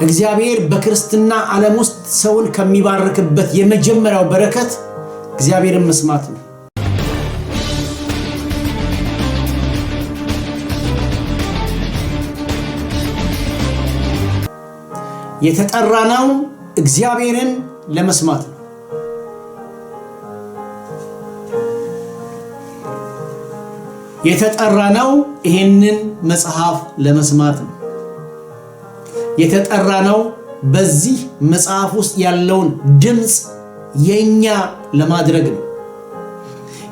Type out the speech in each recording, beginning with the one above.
እግዚአብሔር በክርስትና ዓለም ውስጥ ሰውን ከሚባርክበት የመጀመሪያው በረከት እግዚአብሔርን መስማት ነው። የተጠራነው እግዚአብሔርን ለመስማት ነው። የተጠራነው ይሄንን መጽሐፍ ለመስማት ነው። የተጠራነው በዚህ መጽሐፍ ውስጥ ያለውን ድምጽ የኛ ለማድረግ ነው።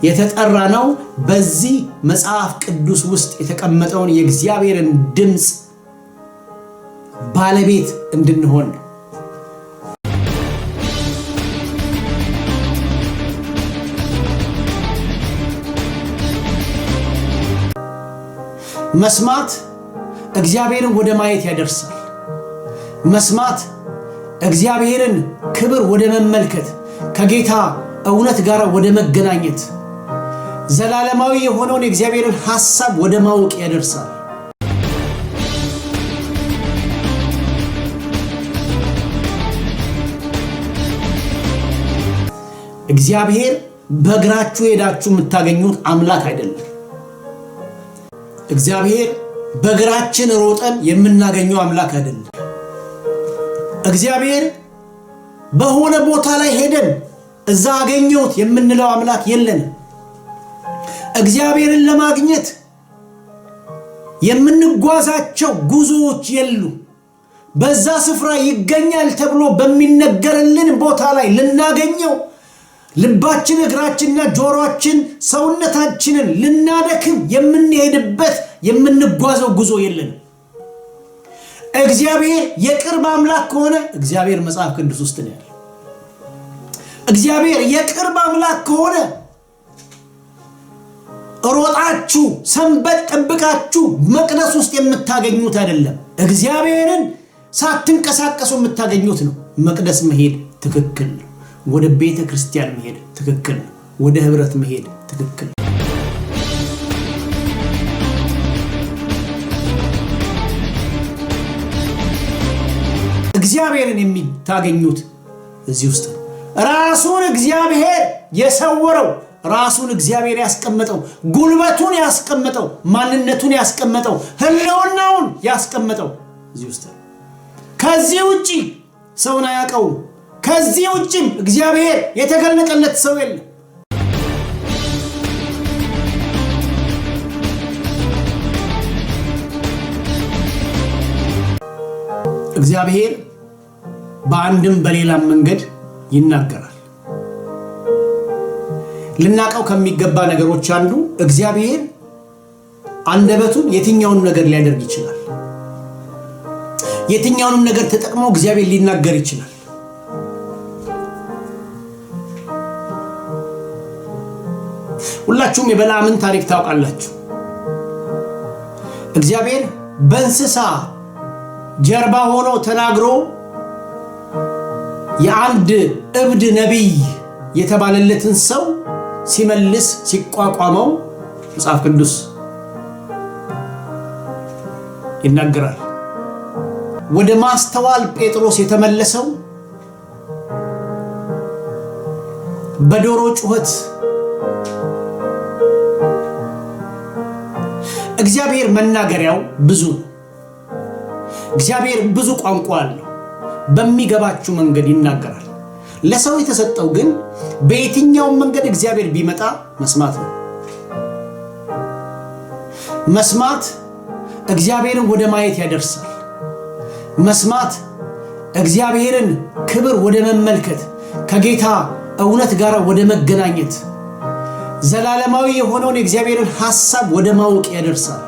የተጠራነው በዚህ መጽሐፍ ቅዱስ ውስጥ የተቀመጠውን የእግዚአብሔርን ድምጽ ባለቤት እንድንሆን ነው። መስማት እግዚአብሔርን ወደ ማየት ያደርሳል። መስማት እግዚአብሔርን ክብር ወደ መመልከት፣ ከጌታ እውነት ጋር ወደ መገናኘት፣ ዘላለማዊ የሆነውን የእግዚአብሔርን ሐሳብ ወደ ማወቅ ያደርሳል። እግዚአብሔር በእግራችሁ ሄዳችሁ የምታገኙት አምላክ አይደለም። እግዚአብሔር በእግራችን ሮጠን የምናገኘው አምላክ አይደለም። እግዚአብሔር በሆነ ቦታ ላይ ሄደን እዛ አገኘሁት የምንለው አምላክ የለንም። እግዚአብሔርን ለማግኘት የምንጓዛቸው ጉዞዎች የሉ። በዛ ስፍራ ይገኛል ተብሎ በሚነገርልን ቦታ ላይ ልናገኘው ልባችን፣ እግራችንና ጆሮአችን ሰውነታችንን ልናደክም የምንሄድበት የምንጓዘው ጉዞ የለንም። እግዚአብሔር የቅርብ አምላክ ከሆነ እግዚአብሔር መጽሐፍ ቅዱስ ውስጥ ነው ያለው። እግዚአብሔር የቅርብ አምላክ ከሆነ ሮጣችሁ ሰንበት ጠብቃችሁ መቅደስ ውስጥ የምታገኙት አይደለም። እግዚአብሔርን ሳትንቀሳቀሱ የምታገኙት ነው። መቅደስ መሄድ ትክክል ነው። ወደ ቤተ ክርስቲያን መሄድ ትክክል ነው። ወደ ህብረት መሄድ ትክክል ነው። እግዚአብሔርን የሚታገኙት እዚህ ውስጥ ነው። ራሱን እግዚአብሔር የሰወረው፣ ራሱን እግዚአብሔር ያስቀመጠው፣ ጉልበቱን ያስቀመጠው፣ ማንነቱን ያስቀመጠው፣ ህልውናውን ያስቀመጠው እዚህ ውስጥ ነው። ከዚህ ውጪ ሰውን አያውቀውም። ከዚህ ውጪም እግዚአብሔር የተገለጠለት ሰው የለም። እግዚአብሔር በአንድም በሌላም መንገድ ይናገራል። ልናቀው ከሚገባ ነገሮች አንዱ እግዚአብሔር አንደበቱን የትኛውንም ነገር ሊያደርግ ይችላል። የትኛውንም ነገር ተጠቅሞ እግዚአብሔር ሊናገር ይችላል። ሁላችሁም የበለዓምን ታሪክ ታውቃላችሁ። እግዚአብሔር በእንስሳ ጀርባ ሆኖ ተናግሮ የአንድ እብድ ነቢይ የተባለለትን ሰው ሲመልስ ሲቋቋመው መጽሐፍ ቅዱስ ይናገራል። ወደ ማስተዋል ጴጥሮስ የተመለሰው በዶሮ ጩኸት እግዚአብሔር መናገሪያው ብዙ ነው። እግዚአብሔር ብዙ ቋንቋ አለው። በሚገባችሁ መንገድ ይናገራል። ለሰው የተሰጠው ግን በየትኛው መንገድ እግዚአብሔር ቢመጣ መስማት ነው። መስማት እግዚአብሔርን ወደ ማየት ያደርሳል። መስማት እግዚአብሔርን ክብር ወደ መመልከት፣ ከጌታ እውነት ጋር ወደ መገናኘት፣ ዘላለማዊ የሆነውን የእግዚአብሔርን ሐሳብ ወደ ማወቅ ያደርሳል።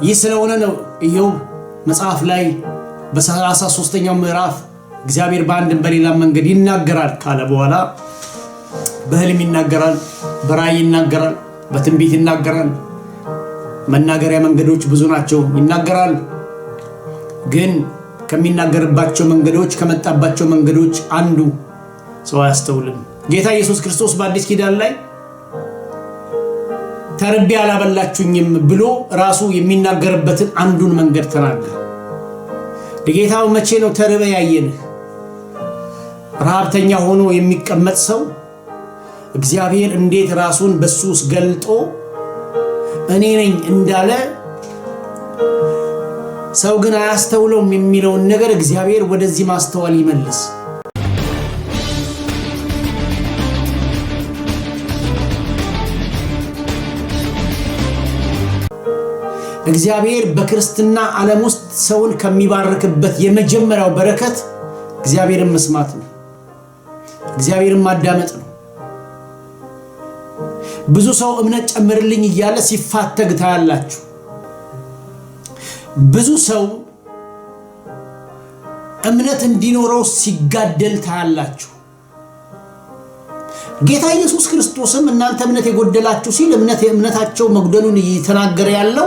ይህ ስለሆነ ነው ኢዮብ መጽሐፍ ላይ በ33ኛው ምዕራፍ እግዚአብሔር በአንድም በሌላም መንገድ ይናገራል ካለ በኋላ በህልም ይናገራል፣ በራእይ ይናገራል፣ በትንቢት ይናገራል። መናገሪያ መንገዶች ብዙ ናቸው። ይናገራል። ግን ከሚናገርባቸው መንገዶች ከመጣባቸው መንገዶች አንዱ ሰው አያስተውልም። ጌታ ኢየሱስ ክርስቶስ በአዲስ ኪዳን ላይ ተርቤ አላበላችሁኝም ብሎ ራሱ የሚናገርበትን አንዱን መንገድ ተናገረ። ጌታው መቼ ነው ተርበ ያየንህ? ረሃብተኛ ሆኖ የሚቀመጥ ሰው እግዚአብሔር እንዴት ራሱን በሱስ ገልጦ እኔ ነኝ እንዳለ ሰው ግን አያስተውለውም የሚለውን ነገር እግዚአብሔር ወደዚህ ማስተዋል ይመልስ። እግዚአብሔር በክርስትና ዓለም ውስጥ ሰውን ከሚባርክበት የመጀመሪያው በረከት እግዚአብሔርን መስማት ነው። እግዚአብሔርን ማዳመጥ ነው። ብዙ ሰው እምነት ጨምርልኝ እያለ ሲፋተግ ታያላችሁ። ብዙ ሰው እምነት እንዲኖረው ሲጋደል ታያላችሁ። ጌታ ኢየሱስ ክርስቶስም እናንተ እምነት የጎደላችሁ ሲል እምነታቸው መጉደሉን እየተናገረ ያለው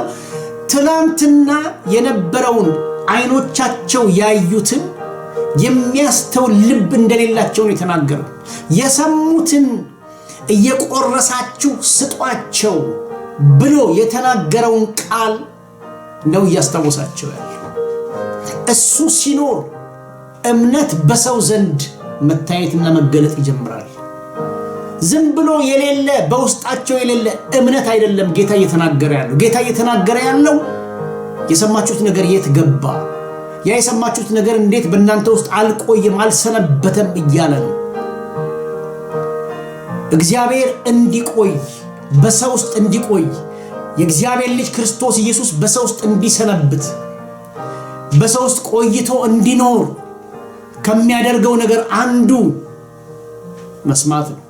ትላንትና የነበረውን አይኖቻቸው ያዩትን የሚያስተውል ልብ እንደሌላቸው ነው የተናገረው። የሰሙትን እየቆረሳችሁ ስጧቸው ብሎ የተናገረውን ቃል ነው እያስታወሳቸው ያለው። እሱ ሲኖር እምነት በሰው ዘንድ መታየትና መገለጥ ይጀምራል። ዝም ብሎ የሌለ በውስጣቸው የሌለ እምነት አይደለም ጌታ እየተናገረ ያለው። ጌታ እየተናገረ ያለው የሰማችሁት ነገር የት ገባ? ያ የሰማችሁት ነገር እንዴት በእናንተ ውስጥ አልቆየም አልሰነበተም እያለ ነው። እግዚአብሔር እንዲቆይ በሰው ውስጥ እንዲቆይ የእግዚአብሔር ልጅ ክርስቶስ ኢየሱስ በሰው ውስጥ እንዲሰነብት በሰው ውስጥ ቆይቶ እንዲኖር ከሚያደርገው ነገር አንዱ መስማት ነው።